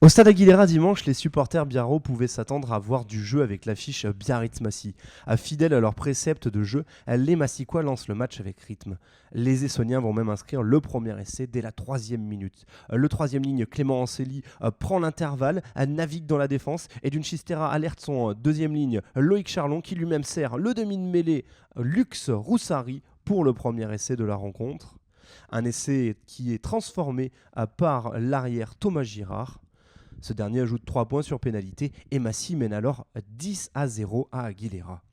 Au stade Aguilera dimanche, les supporters biarro pouvaient s'attendre à voir du jeu avec l'affiche Biarritz-Massy. Fidèles à leur précepte de jeu, les Massicois lancent le match avec rythme. Les Essoniens vont même inscrire le premier essai dès la 3e minute. Le troisième ligne, Clément Anceli, prend l'intervalle, navigue dans la défense et d'une Chistera alerte son deuxième ligne, Loïc Charlon, qui lui-même sert le demi de mêlée Lux Roussari pour le premier essai de la rencontre. Un essai qui est transformé par l'arrière Thomas Girard. Ce dernier ajoute 3 points sur pénalité et Massy mène alors 10-0 à Aguilera.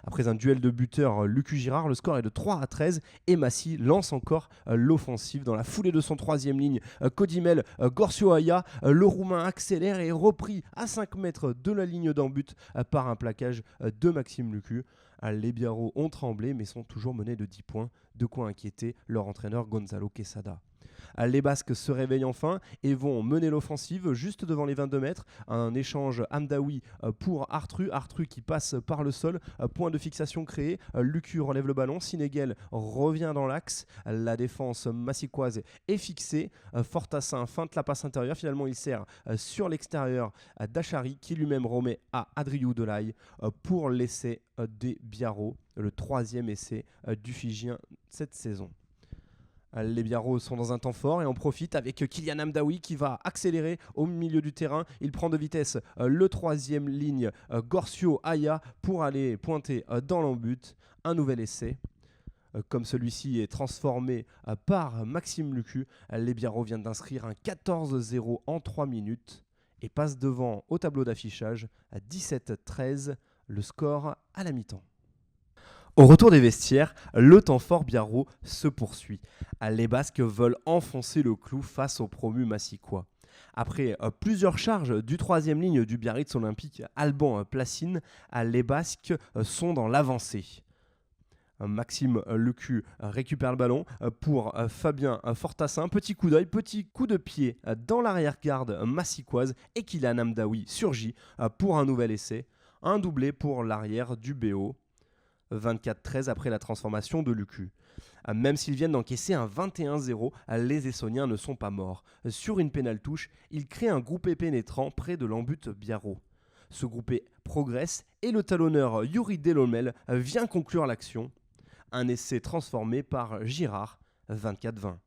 Après un duel de buteurs Lucu Girard, le score est de 3-13 et Massy lance encore l'offensive dans la foulée de son troisième ligne. Codimel Gorcio Aya, le Roumain accélère et est repris à 5 mètres de la ligne d'en but par un plaquage de Maxime Lucu. Les Biarros ont tremblé mais sont toujours menés de 10 points, de quoi inquiéter leur entraîneur Gonzalo Quesada. Les Basques se réveillent enfin et vont mener l'offensive juste devant les 22 mètres. Un échange Hamdaoui pour Artru qui passe par le sol. Point de fixation créé. Lucu relève le ballon. Sinegel revient dans l'axe. La défense massicoise est fixée. Fortassin feinte la passe intérieure. Finalement, il sert sur l'extérieur d'Achari qui lui-même remet à Adriou Delaye pour l'essai des Biarros, le troisième essai du Fidjien cette saison. Les Biarros sont dans un temps fort et en profitent avec Kylian Hamdaoui qui va accélérer au milieu du terrain. Il prend de vitesse le troisième ligne Gorcio Aya pour aller pointer dans l'en-but. Un nouvel essai. Comme celui-ci est transformé par Maxime Lucu, les Biarros viennent d'inscrire un 14-0 en 3 minutes et passent devant au tableau d'affichage à 17-13, le score à la mi-temps. Au retour des vestiaires, le temps fort biarro se poursuit. Les Basques veulent enfoncer le clou face aux promus massicois. Après plusieurs charges du troisième ligne du Biarritz Olympique, Alban Placine, les Basques sont dans l'avancée. Maxime Lecu récupère le ballon pour Fabien Fortassin. Petit coup d'œil, petit coup de pied dans l'arrière-garde massicoise et Kylian Hamdaoui surgit pour un nouvel essai. Un doublé pour l'arrière du BO. 24-13 après la transformation de Lucu. Même s'ils viennent d'encaisser un 21-0, les Essoniens ne sont pas morts. Sur une pénale touche, ils créent un groupé pénétrant près de l'en-but Biarro. Ce groupé progresse et le talonneur Yuri Delomel vient conclure l'action. Un essai transformé par Girard, 24-20.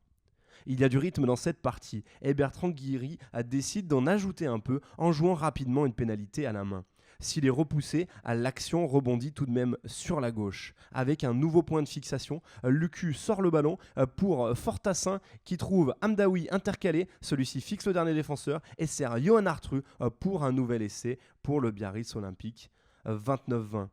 Il y a du rythme dans cette partie et Bertrand Guiri décide d'en ajouter un peu en jouant rapidement une pénalité à la main. S'il est repoussé, l'action rebondit tout de même sur la gauche. Avec un nouveau point de fixation, Lucu sort le ballon pour Fortassin qui trouve Hamdaoui intercalé. Celui-ci fixe le dernier défenseur et sert Johan Artru pour un nouvel essai pour le Biarritz Olympique. 29-20.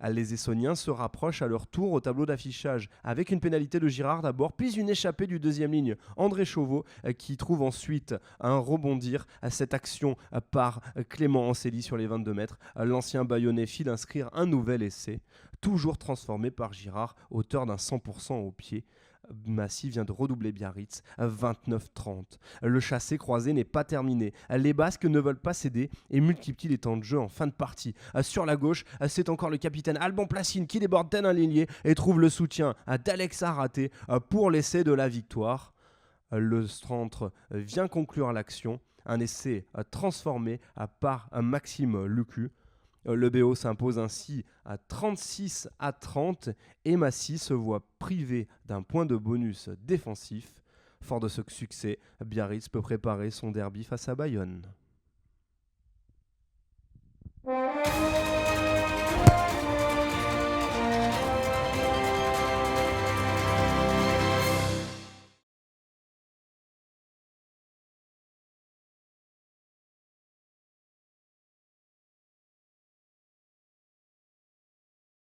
Les Essoniens se rapprochent à leur tour au tableau d'affichage avec une pénalité de Girard d'abord, puis une échappée du deuxième ligne André Chauveau qui trouve ensuite un rebondir à cette action par Clément Anceli sur les 22 mètres. L'ancien Bayonnais fit d'inscrire un nouvel essai, toujours transformé par Girard, auteur d'un 100% au pied. Massy vient de redoubler Biarritz, 29-30. Le chassé croisé n'est pas terminé. Les Basques ne veulent pas céder et multiplient les temps de jeu en fin de partie. Sur la gauche, c'est encore le capitaine Alban Placine qui déborde tel un ailier et trouve le soutien d'Alex Araté pour l'essai de la victoire. Le centre vient conclure l'action. Un essai transformé par Maxime Lucu. Le BO s'impose ainsi à 36-30 et Massy se voit privé d'un point de bonus défensif. Fort de ce succès, Biarritz peut préparer son derby face à Bayonne.